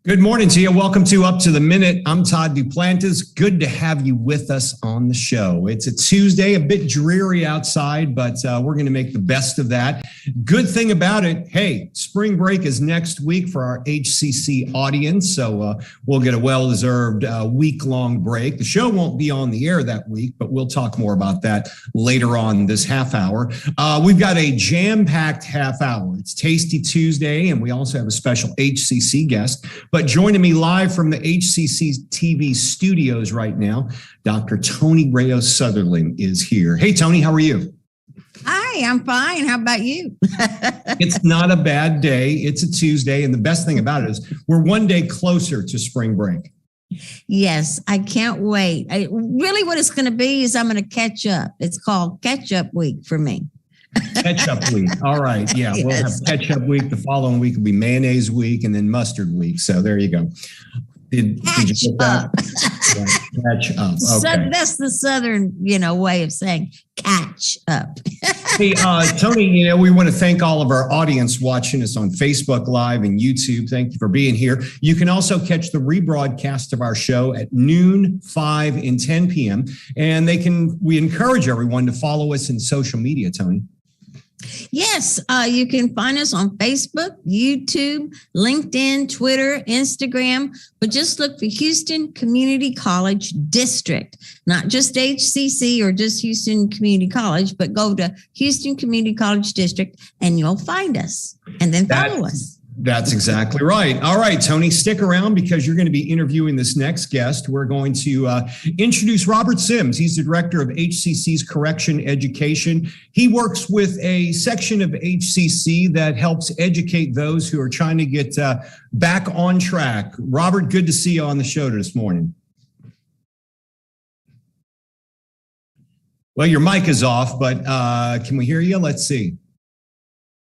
Good morning to you. Welcome to Up to the Minute. I'm Todd Duplantis. Good to have you with us on the show. It's a Tuesday, a bit dreary outside, but we're going to make the best of that. Good thing about it, hey, spring break is next week for our HCC audience, so we'll get a well-deserved week-long break. The show won't be on the air that week, but we'll talk more about that later on this half hour. We've got a jam-packed half hour. It's Tasty Tuesday, and we also have a special HCC guest. But joining me live from the HCCTV studios right now, Dr. Tony Reyes-Sutherland is here. Hey, Tony, how are you? Hi, I'm fine. How about you? It's not a bad day. It's a Tuesday. And the best thing about it is we're one day closer to spring break. Yes, I can't wait. Really what it's going to be is I'm going to catch up. It's called catch-up week for me. Ketchup week. All right. Yeah, yes. We'll have ketchup week. The following week will be mayonnaise week and then mustard week. So there you go. Did you get that? Yeah, catch up. Okay. So that's the Southern, way of saying catch up. Hey, Tony, we want to thank all of our audience watching us on Facebook Live and YouTube. Thank you for being here. You can also catch the rebroadcast of our show at noon, 5, and 10 p.m. And we encourage everyone to follow us in social media, Tony. Yes, you can find us on Facebook, YouTube, LinkedIn, Twitter, Instagram, but just look for Houston Community College District, not just HCC or just Houston Community College, but go to Houston Community College District and you'll find us and then follow us. That's exactly right. All right, Tony, stick around because you're going to be interviewing this next guest. We're going to introduce Robert Sims. He's the director of HCC's Correction Education. He works with a section of HCC that helps educate those who are trying to get back on track. Robert, good to see you on the show this morning. Well, your mic is off, but can we hear you? Let's see.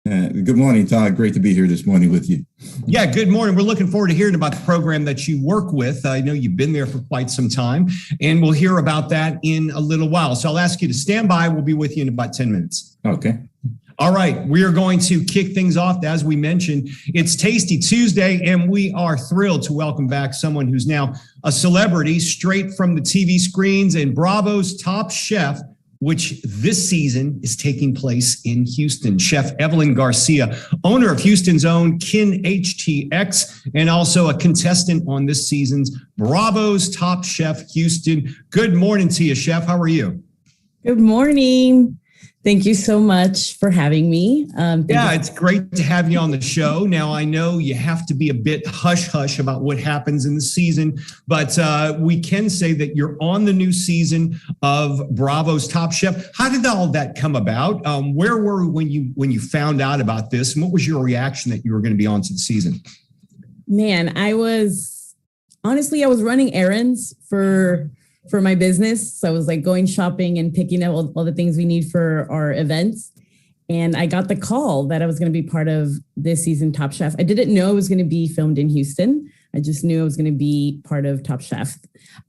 Good morning, Todd. Great to be here this morning with you. Yeah, good morning. We're looking forward to hearing about the program that you work with. I know you've been there for quite some time, and we'll hear about that in a little while. So I'll ask you to stand by. We'll be with you in about 10 minutes. Okay. All right. We are going to kick things off. As we mentioned, it's Tasty Tuesday, and we are thrilled to welcome back someone who's now a celebrity straight from the TV screens and Bravo's Top Chef, which this season is taking place in Houston. Chef Evelyn Garcia, owner of Houston's own KinHTX, and also a contestant on this season's Bravo's Top Chef Houston. Good morning to you, Chef. How are you? Good morning. Thank you so much for having me. It's great to have you on the show. Now, I know you have to be a bit hush-hush about what happens in the season, but we can say that you're on the new season of Bravo's Top Chef. How did all that come about? Where were you when you found out about this, and what was your reaction that you were going to be on to the season? Man, I was running errands for my business. So I was like going shopping and picking up all the things we need for our events. And I got the call that I was going to be part of this season Top Chef. I didn't know it was going to be filmed in Houston. I just knew I was going to be part of Top Chef.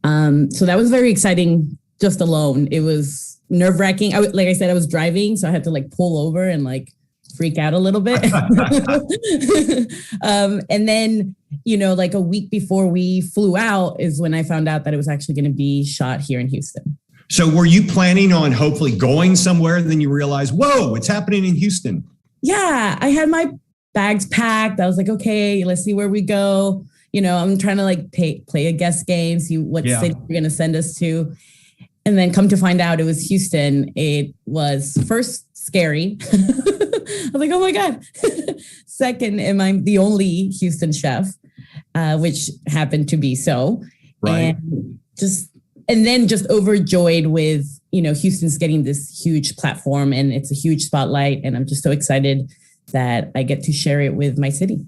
So that was very exciting just alone. It was nerve-wracking. Like I said, I was driving, so I had to like pull over and like freak out a little bit. And then, like a week before we flew out is when I found out that it was actually going to be shot here in Houston. So were you planning on hopefully going somewhere and then you realized, whoa, it's happening in Houston? Yeah, I had my bags packed. I was like, okay, let's see where we go. I'm trying to like play a guess game, see what city you're going to send us to. And then come to find out it was Houston. It was first scary. I was like, oh my God. Second, am I the only Houston chef, which happened to be so. Right. And then just overjoyed with, Houston's getting this huge platform and it's a huge spotlight. And I'm just so excited that I get to share it with my city.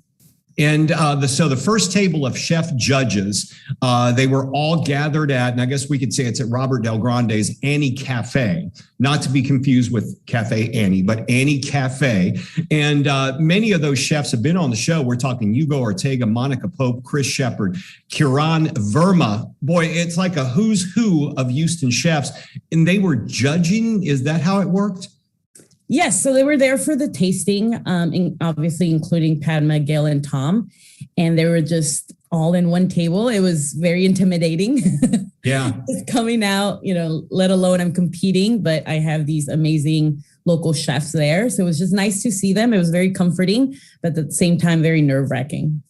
And so the first table of chef judges, they were all gathered at, and I guess we could say it's at Robert Del Grande's Annie Cafe, not to be confused with Cafe Annie, but Annie Cafe. And many of those chefs have been on the show. We're talking Hugo Ortega, Monica Pope, Chris Shepard, Kiran Verma. Boy, it's like a who's who of Houston chefs. And they were judging. Is that how it worked? Yes, so they were there for the tasting, obviously including Padma, Gail, and Tom. And they were just all in one table. It was very intimidating. Yeah. Just coming out, let alone I'm competing, but I have these amazing local chefs there. So it was just nice to see them. It was very comforting, but at the same time, very nerve-wracking.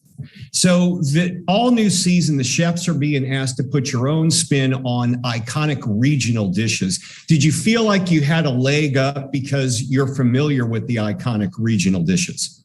So the all new season, the chefs are being asked to put your own spin on iconic regional dishes. Did you feel like you had a leg up because you're familiar with the iconic regional dishes?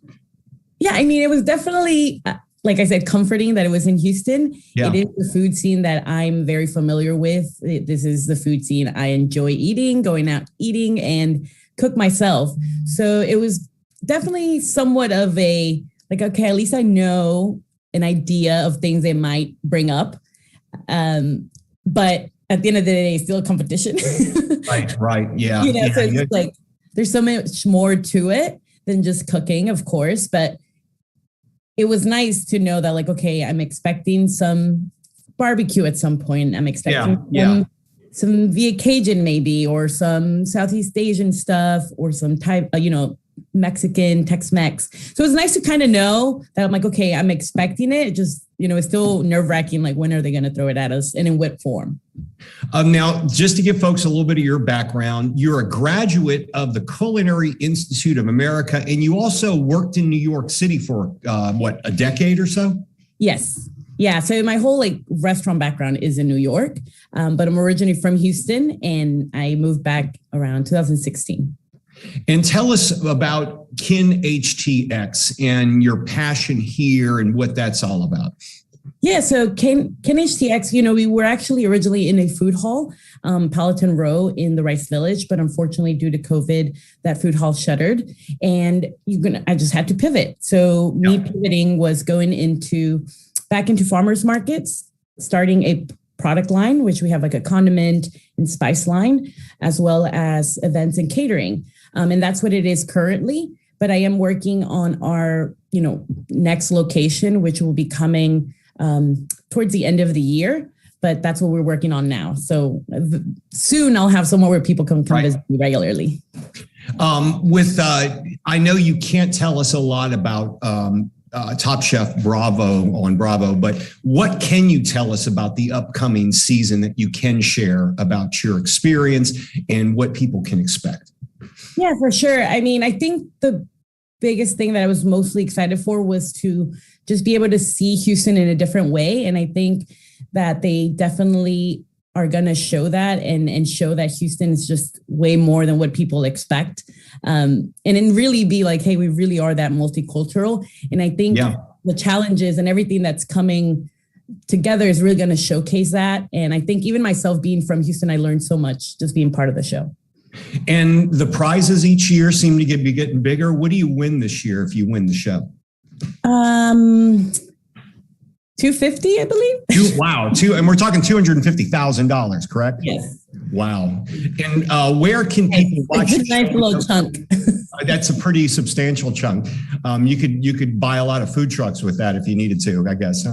Yeah, I mean, it was definitely, like I said, comforting that it was in Houston. Yeah. It is the food scene that I'm very familiar with. This is the food scene I enjoy eating, going out eating, and cook myself. So it was definitely somewhat of a, like, okay, at least I know an idea of things they might bring up. But at the end of the day, it's still a competition. Right. Yeah. So it's like, there's so much more to it than just cooking, of course. But it was nice to know that, like, okay, I'm expecting some barbecue at some point. I'm expecting some via Cajun maybe, or some Southeast Asian stuff, or some type, Mexican, Tex-Mex. So it's nice to kind of know that I'm like, okay, I'm expecting it. Just, it's still nerve-wracking. Like, when are they going to throw it at us and in what form? Now, just to give folks a little bit of your background, you're a graduate of the Culinary Institute of America, and you also worked in New York City for, a decade or so? Yes. Yeah. So my whole restaurant background is in New York, but I'm originally from Houston, and I moved back around 2016. And tell us about KinHTX and your passion here and what that's all about. Yeah, so KinHTX, we were actually originally in a food hall, Palatine Row in the Rice Village, but unfortunately due to COVID, that food hall shuttered, and I just had to pivot. So me pivoting was going back into farmers markets, starting a product line, which we have like a condiment and spice line, as well as events and catering. And that's what it is currently. But I am working on our, next location, which will be coming towards the end of the year. But that's what we're working on now. So soon I'll have somewhere where people can come visit me regularly. I know you can't tell us a lot about Top Chef Bravo on Bravo, but what can you tell us about the upcoming season that you can share about your experience and what people can expect? Yeah, for sure. I mean, I think the biggest thing that I was mostly excited for was to just be able to see Houston in a different way. And I think that they definitely are going to show that and show that Houston is just way more than what people expect. And then really be like, hey, we really are that multicultural. And I think the challenges and everything that's coming together is really going to showcase that. And I think even myself being from Houston, I learned so much just being part of the show. And the prizes each year seem to be getting bigger. What do you win this year if you win the show? $250, I believe. Wow. And we're talking $250,000, correct? Yes. Wow. And where can people watch? It's a nice little chunk. That's a pretty substantial chunk. You could buy a lot of food trucks with that if you needed to, I guess.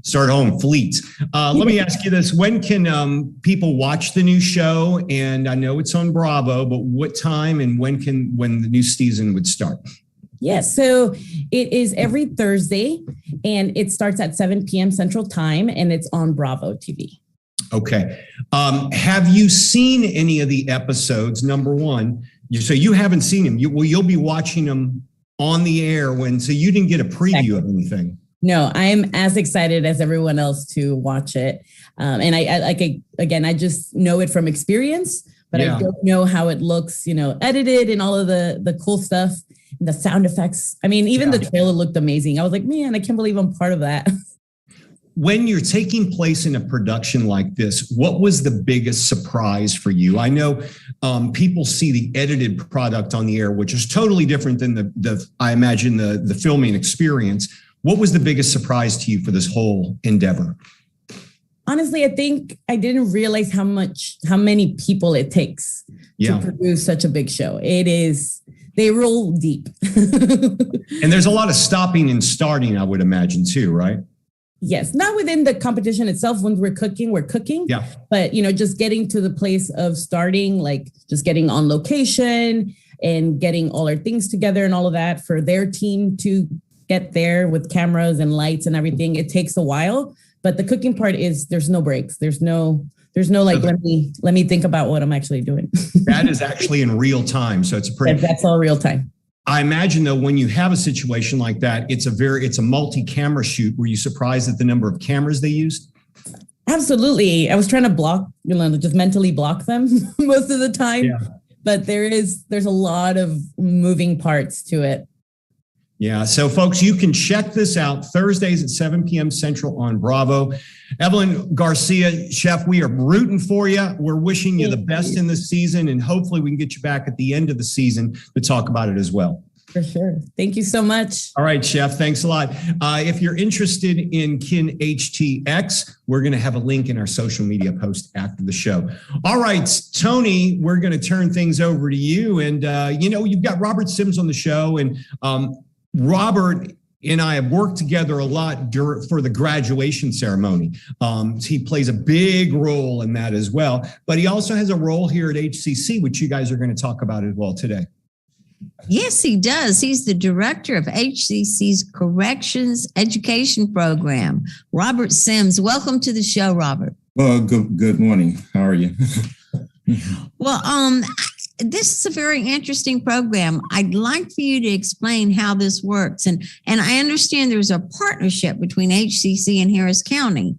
Start home fleets. Let me ask you this. When can people watch the new show? And I know it's on Bravo, but what time and when the new season would start? Yes. So it is every Thursday, and it starts at 7 p.m. Central Time, and it's on Bravo TV. Okay. Have you seen any of the episodes? Number one, so you haven't seen them. You'll be watching them on the air so you didn't get a preview of anything. No, I am as excited as everyone else to watch it. And I just know it from experience, but I don't know how it looks, edited and all of the cool stuff. The sound effects. I mean, even the trailer looked amazing. I was like, man, I can't believe I'm part of that. When you're taking place in a production like this, what was the biggest surprise for you? I know people see the edited product on the air, which is totally different than I imagine the filming experience. What was the biggest surprise to you for this whole endeavor? Honestly, I think I didn't realize how many people it takes to produce such a big show. They roll deep. And there's a lot of stopping and starting, I would imagine, too, right? Yes, not within the competition itself. When we're cooking. Yeah. But, just getting to the place of starting, like just getting on location and getting all our things together and all of that for their team to get there with cameras and lights and everything, it takes a while. But the cooking part is there's no breaks. There's no like, let me think about what I'm actually doing. That is actually in real time. So it's that's all real time. I imagine though, when you have a situation like that, it's a multi-camera shoot. Were you surprised at the number of cameras they used? Absolutely. I was trying to just mentally block them most of the time. Yeah. But there's a lot of moving parts to it. Yeah. So folks, you can check this out Thursdays at 7 p.m. Central on Bravo. Evelyn Garcia, Chef, we are rooting for you. We're wishing you the best in this season, and hopefully we can get you back at the end of the season to talk about it as well. For sure. Thank you so much. All right, Chef. Thanks a lot. If you're interested in KinHTX, we're going to have a link in our social media post after the show. All right, Tony, we're going to turn things over to you. And, you've got Robert Sims on the show, and Robert and I have worked together a lot for the graduation ceremony. He plays a big role in that as well. But he also has a role here at HCC, which you guys are going to talk about as well today. Yes, he does. He's the director of HCC's Corrections Education Program. Robert Sims, welcome to the show, Robert. Well, good morning. How are you? Well, this is a very interesting program. I'd like for you to explain how this works. And I understand there's a partnership between HCC and Harris County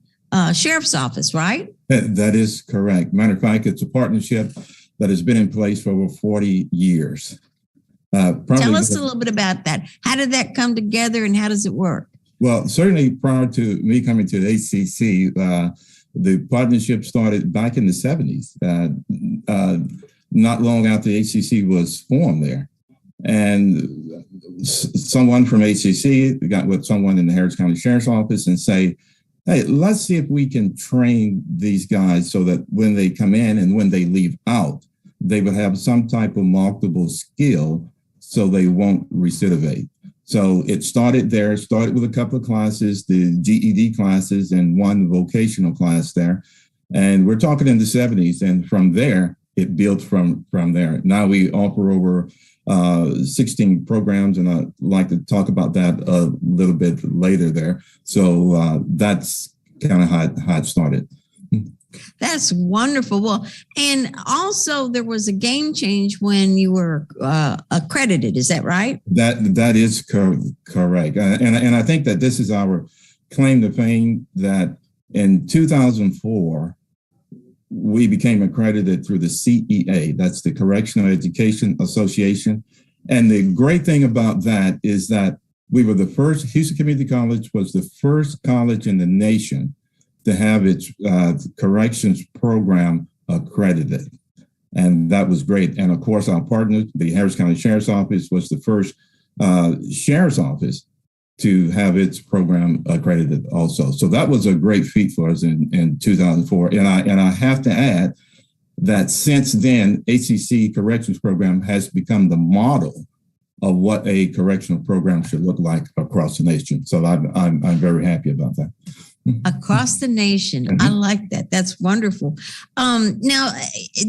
Sheriff's Office, right? That is correct. Matter of fact, it's a partnership that has been in place for over 40 years. Tell us a little bit about that. How did that come together and how does it work? Well, certainly prior to me coming to the HCC, the partnership started back in the 70s, not long after the HCC was formed there. And someone from HCC got with someone in the Harris County Sheriff's Office and say, hey, let's see if we can train these guys so that when they come in and when they leave out, they would have some type of marketable skill so they won't recidivate. So it started with a couple of classes, the GED classes and one vocational class there. And we're talking in the 70s. And from there, it built from there. Now we offer over 16 programs, and I'd like to talk about that a little bit later there. So that's kind of how it started. That's wonderful. Well, and also there was a game change when you were accredited. Is that right? That is correct. And I think that this is our claim to fame, that in 2004, we became accredited through the CEA. That's the Correctional Education Association. And the great thing about that is that we were the first, Hcc Community College was the first college in the nation to have its corrections program accredited. And that was great. And of course, our partner, the Harris County Sheriff's Office, was the first sheriff's office to have its program accredited also. So that was a great feat for us in 2004. And I have to add that since then, HCC Corrections Program has become the model of what a correctional program should look like across the nation. So I'm very happy about that. Across the nation. Mm-hmm. I like that. That's wonderful. Now,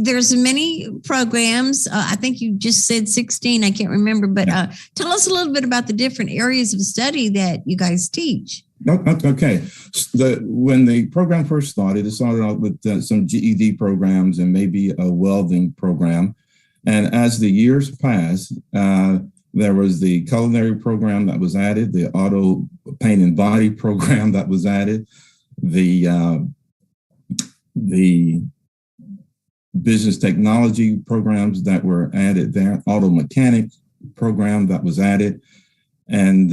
there's many programs. I think you just said 16. I can't remember, but tell us a little bit about the different areas of study that you guys teach. Okay. When the program first started, it started out with some GED programs and maybe a welding program. And as the years passed, there was the culinary program that was added, the auto paint and body program that was added, the business technology programs that were added there, auto mechanic program that was added, and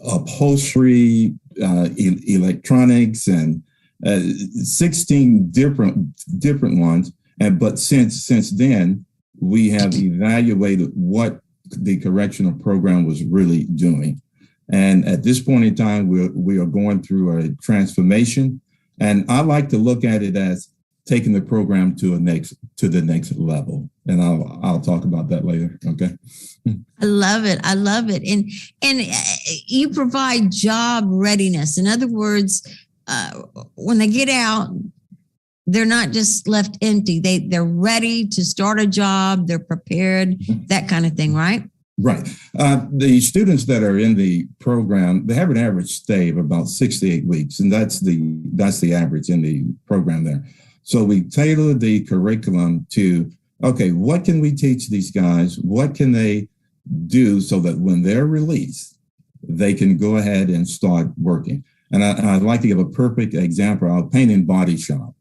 upholstery, electronics, and 16 different ones. But since then, we have evaluated what the correctional program was really doing. And at this point in time, we are going through a transformation. And I like to look at it as taking the program to the next level. And I'll talk about that later. Okay. I love it. I love it. And you provide job readiness. In other words, when they get out, they're not just left empty. They're ready to start a job. They're prepared, that kind of thing, right? Right. The students that are in the program, they have an average stay of about 6 to 8 weeks, and that's the average in the program there. So we tailor the curriculum to, okay, what can we teach these guys? What can they do so that when they're released, they can go ahead and start working? And I'd like to give a perfect example. I'll paint in body shop.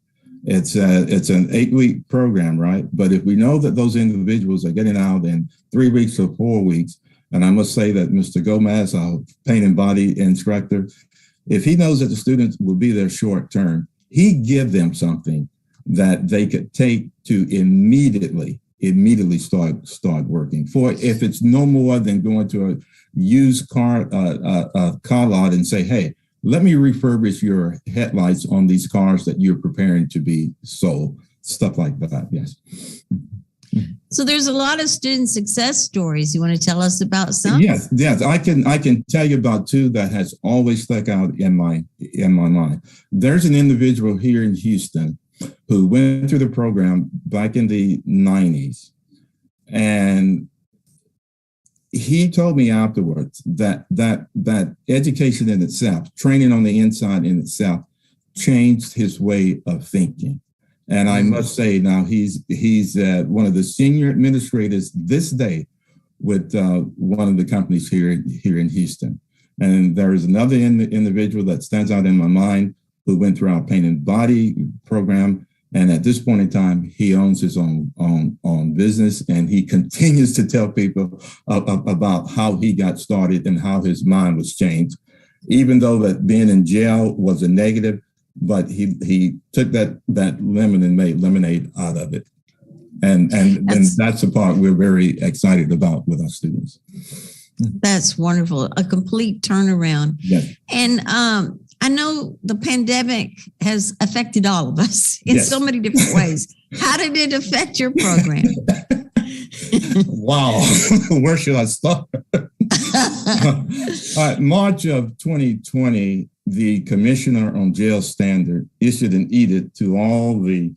It's an 8-week program, right? But if we know that those individuals are getting out in 3 weeks or 4 weeks, and I must say that Mr. Gomez, our paint and body instructor, if he knows that the students will be there short term, he give them something that they could take to immediately start working. For if it's no more than going to a used car lot and say, hey, let me refurbish your headlights on these cars that you're preparing to be sold, stuff like that. Yes. So there's a lot of student success stories. You want to tell us about some? Yes. I can tell you about two that has always stuck out in my mind. There's an individual here in Houston who went through the program back in the 90s, and he told me afterwards that education in itself, training on the inside in itself, changed his way of thinking. And I must say now he's one of the senior administrators this day with one of the companies here in Houston. And there is another individual that stands out in my mind who went through our paint and body program. And at this point in time, he owns his own business, and he continues to tell people about how he got started and how his mind was changed, even though that being in jail was a negative, but he took that lemon and made lemonade out of it. And that's the part we're very excited about with our students. That's wonderful. A complete turnaround. Yes. And I know the pandemic has affected all of us in so many different ways. How did it affect your program? Wow. Where should I start? March of 2020, the Commissioner on Jail Standard issued an edict to all the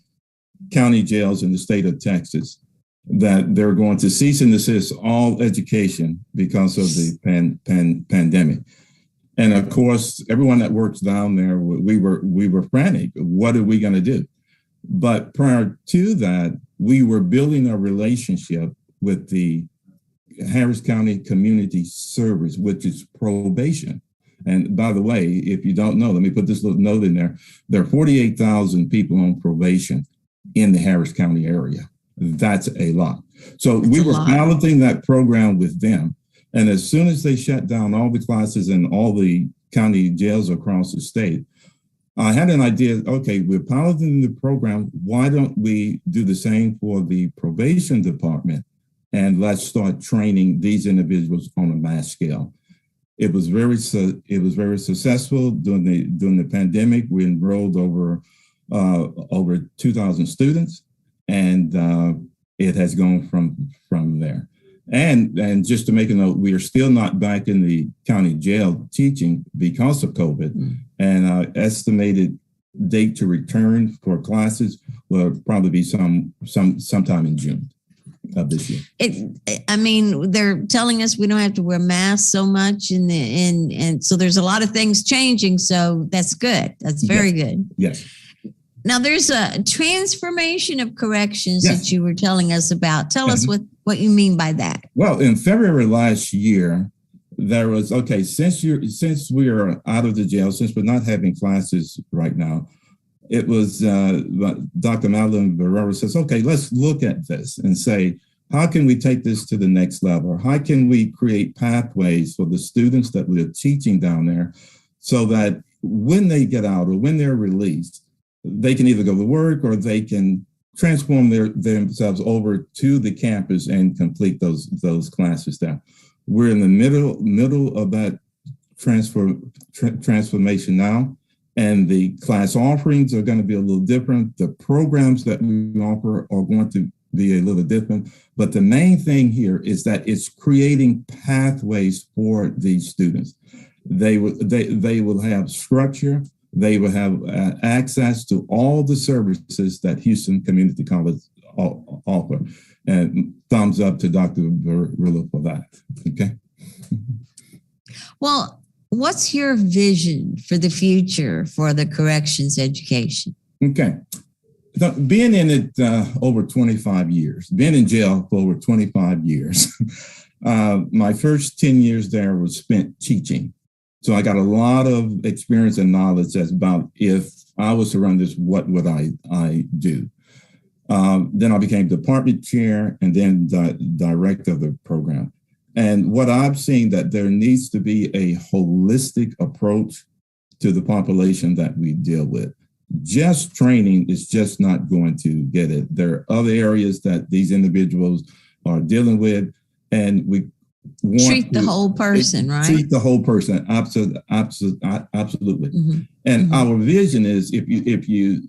county jails in the state of Texas that they're going to cease and desist all education because of the pandemic. And of course, everyone that works down there, we were frantic. What are we going to do? But prior to that, we were building a relationship with the Harris County Community Service, which is probation. And by the way, if you don't know, let me put this little note in there. There are 48,000 people on probation in the Harris County area. That's a lot. So we were piloting that program with them. And as soon as they shut down all the classes in all the county jails across the state, I had an idea, okay, we're piloting the program. Why don't we do the same for the probation department? And let's start training these individuals on a mass scale. It was very successful during the pandemic. We enrolled over 2,000 students, and it has gone from there. And just to make a note, we are still not back in the county jail teaching because of COVID. And our estimated date to return for classes will probably be sometime in June of this year. They're telling us we don't have to wear masks so much, and so there's a lot of things changing. So that's good. That's very good. Yes. Now there's a transformation of corrections that you were telling us about. Tell us what you mean by that. Well, in February last year, there was, since we are out of the jail, since we're not having classes right now, it was Dr. Madeline Barrera says, okay, let's look at this and say, how can we take this to the next level? How can we create pathways for the students that we're teaching down there so that when they get out or when they're released, they can either go to work or they can transform themselves over to the campus and complete those classes there. We're in the middle of that transformation now, and the class offerings are going to be a little different. The programs that we offer are going to be a little different. But the main thing here is that it's creating pathways for these students. They will have structure. They will have access to all the services that Houston Community College offer. And thumbs up to Dr. Verilla for that. Okay. Well, what's your vision for the future for the corrections education? Okay. So being in it over 25 years, been in jail for over 25 years. My first 10 years there was spent teaching. So I got a lot of experience and knowledge as about if I was to run this, what would I do? Then I became department chair and then the director of the program. And what I've seen that there needs to be a holistic approach to the population that we deal with. Just training is just not going to get it. There are other areas that these individuals are dealing with, and we want treat the whole person, right? Treat the whole person, absolutely. Mm-hmm. And Mm-hmm. our vision is if you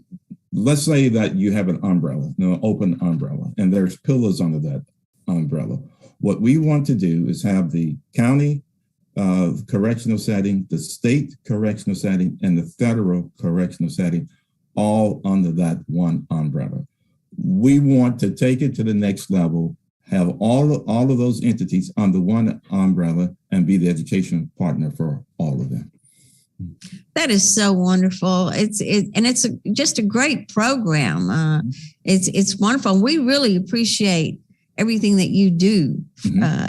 let's say that you have an umbrella, open umbrella, and there's pillars under that umbrella. What we want to do is have the county correctional setting, the state correctional setting, and the federal correctional setting, all under that one umbrella. We want to take it to the next level, have all of those entities under one umbrella, and be the education partner for all of them. That is so wonderful. It's just a great program. It's wonderful. We really appreciate everything that you do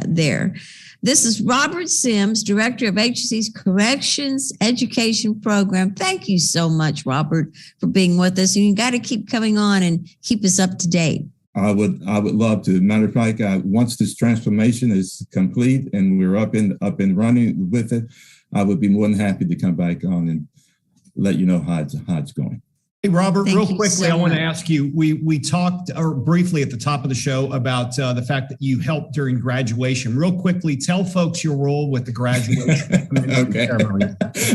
there. This is Robert Sims, Director of HCC's Corrections Education Program. Thank you so much, Robert, for being with us. And you got to keep coming on and keep us up to date. I would love to. Matter of fact, once this transformation is complete and we're up and running with it, I would be more than happy to come back on and let you know how it's going. Hey, Robert, Thank real you quickly, so I want to much. ask you, we talked briefly at the top of the show about the fact that you helped during graduation. Real quickly, tell folks your role with the graduation. Okay.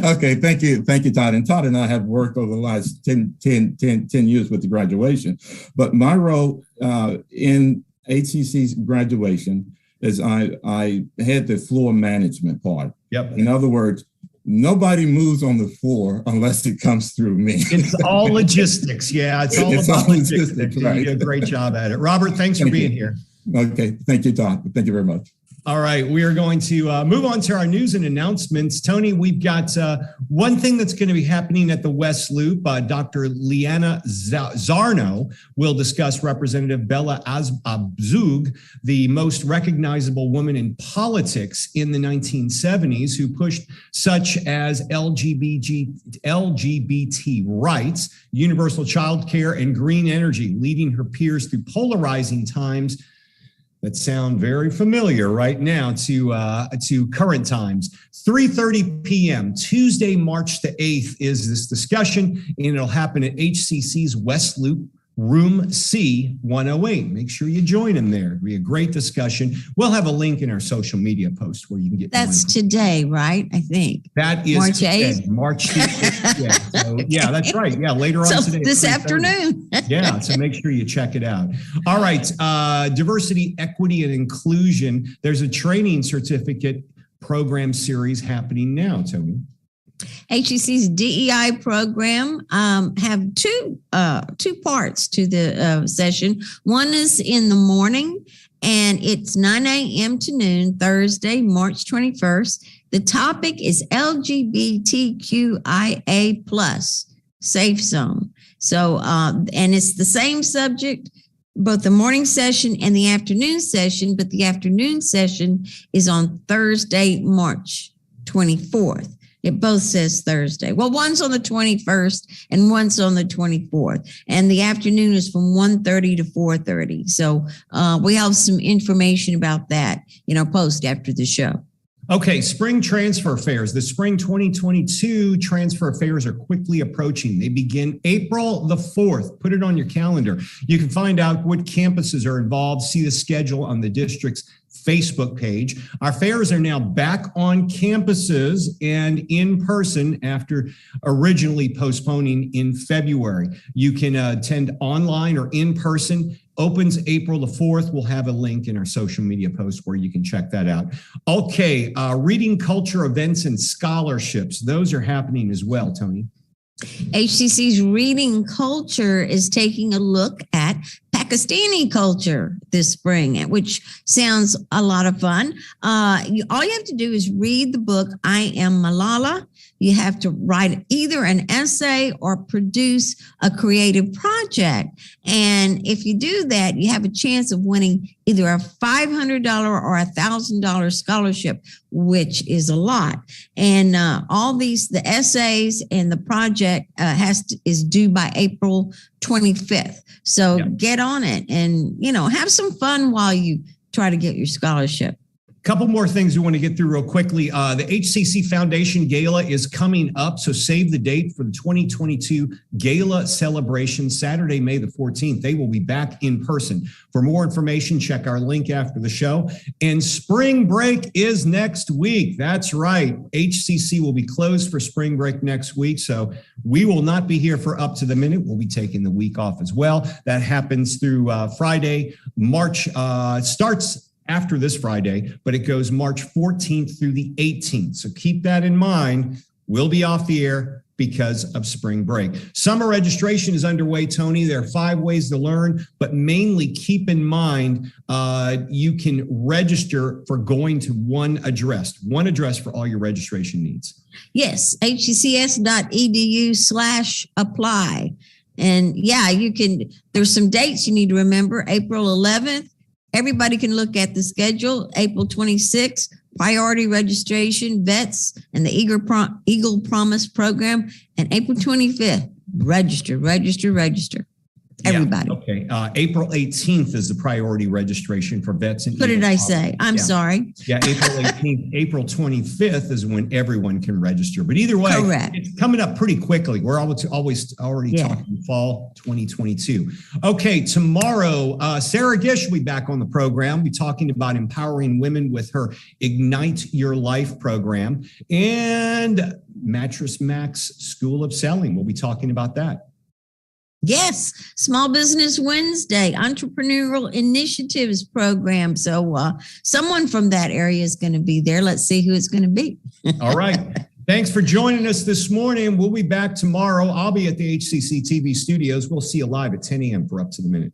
Okay. Thank you, Todd. And Todd and I have worked over the last 10 years with the graduation. But my role in HCC's graduation is I had the floor management part. Yep. In other words, nobody moves on the floor unless it comes through me. It's all logistics. Yeah, it's all about logistics. Right. You do a great job at it. Robert, thanks for being here. Okay. Thank you, Todd. Thank you very much. All right, we are going to move on to our news and announcements. Tony, we've got one thing that's going to be happening at the West Loop. Dr. Leandra Zarnow will discuss Representative Bella Abzug, the most recognizable woman in politics in the 1970s, who pushed such as LGBT rights, universal child care, and green energy, leading her peers through polarizing times that sound very familiar right now to current times. 3:30 p.m. Tuesday, March the 8th is this discussion, and it'll happen at HCC's West Loop, Room C 108. Make sure you join them there. It'll be a great discussion. We'll have a link in our social media post where you can get. That's today, right? I think. That is March today, 8th? March 8th. Yeah, so, yeah, that's right. Yeah, later on today. This afternoon. Yeah, so make sure you check it out. All right, diversity, equity, and inclusion. There's a training certificate program series happening now, Tony. HCC's DEI program have two parts to the session. One is in the morning, and it's 9 a.m. to noon, Thursday, March 21st. The topic is LGBTQIA plus safe zone. So, and it's the same subject, both the morning session and the afternoon session, but the afternoon session is on Thursday, March 24th. It both says Thursday. Well, one's on the 21st and one's on the 24th. And the afternoon is from 1:30 to 4:30. So we have some information about that in our post after the show. Okay, spring transfer fairs. The spring 2022 transfer fairs are quickly approaching. They begin April the 4th. Put it on your calendar. You can find out what campuses are involved, see the schedule on the district's Facebook page. Our fairs are now back on campuses and in person after originally postponing in February. You can attend online or in person. Opens April the 4th. We'll have a link in our social media post where you can check that out. Okay, reading culture events and scholarships. Those are happening as well, Tony. HCC's Reading Culture is taking a look at Pakistani culture this spring, which sounds a lot of fun. All you have to do is read the book, I Am Malala. You have to write either an essay or produce a creative project. And if you do that, you have a chance of winning either a $500 or $1,000 scholarship, which is a lot. And the essays and the project is due by April 25th. So get on it and, have some fun while you try to get your scholarship. Couple more things we want to get through real quickly. The HCC Foundation Gala is coming up, so save the date for the 2022 Gala celebration, Saturday, May the 14th. They will be back in person. For more information, check our link after the show. And spring break is next week. That's right. HCC will be closed for spring break next week, so we will not be here for Up to the Minute. We'll be taking the week off as well. That happens through Friday. March starts after this Friday, but it goes March 14th through the 18th. So keep that in mind. We'll be off the air because of spring break. Summer registration is underway, Tony. There are 5 ways to learn, but mainly keep in mind you can register for going to one address for all your registration needs. Yes, hccs.edu/apply. And you can, there's some dates you need to remember. April 11th, everybody can look at the schedule. April 26th, priority registration, vets, and the Eagle Promise program. And April 25th, register. Everybody. Okay. April 18th is the priority registration for vets. And what did I say? I'm sorry. Yeah, April 18th. April 25th is when everyone can register. But either way, correct. It's coming up pretty quickly. We're always already talking fall 2022. Okay, tomorrow, Sarah Gish will be back on the program. We'll be talking about empowering women with her Ignite Your Life program. And Mattress Max School of Selling. We'll be talking about that. Yes, Small Business Wednesday, Entrepreneurial Initiatives program. So someone from that area is going to be there. Let's see who it's going to be. All right. Thanks for joining us this morning. We'll be back tomorrow. I'll be at the HCCTV studios. We'll see you live at 10 a.m. for Up to the Minute.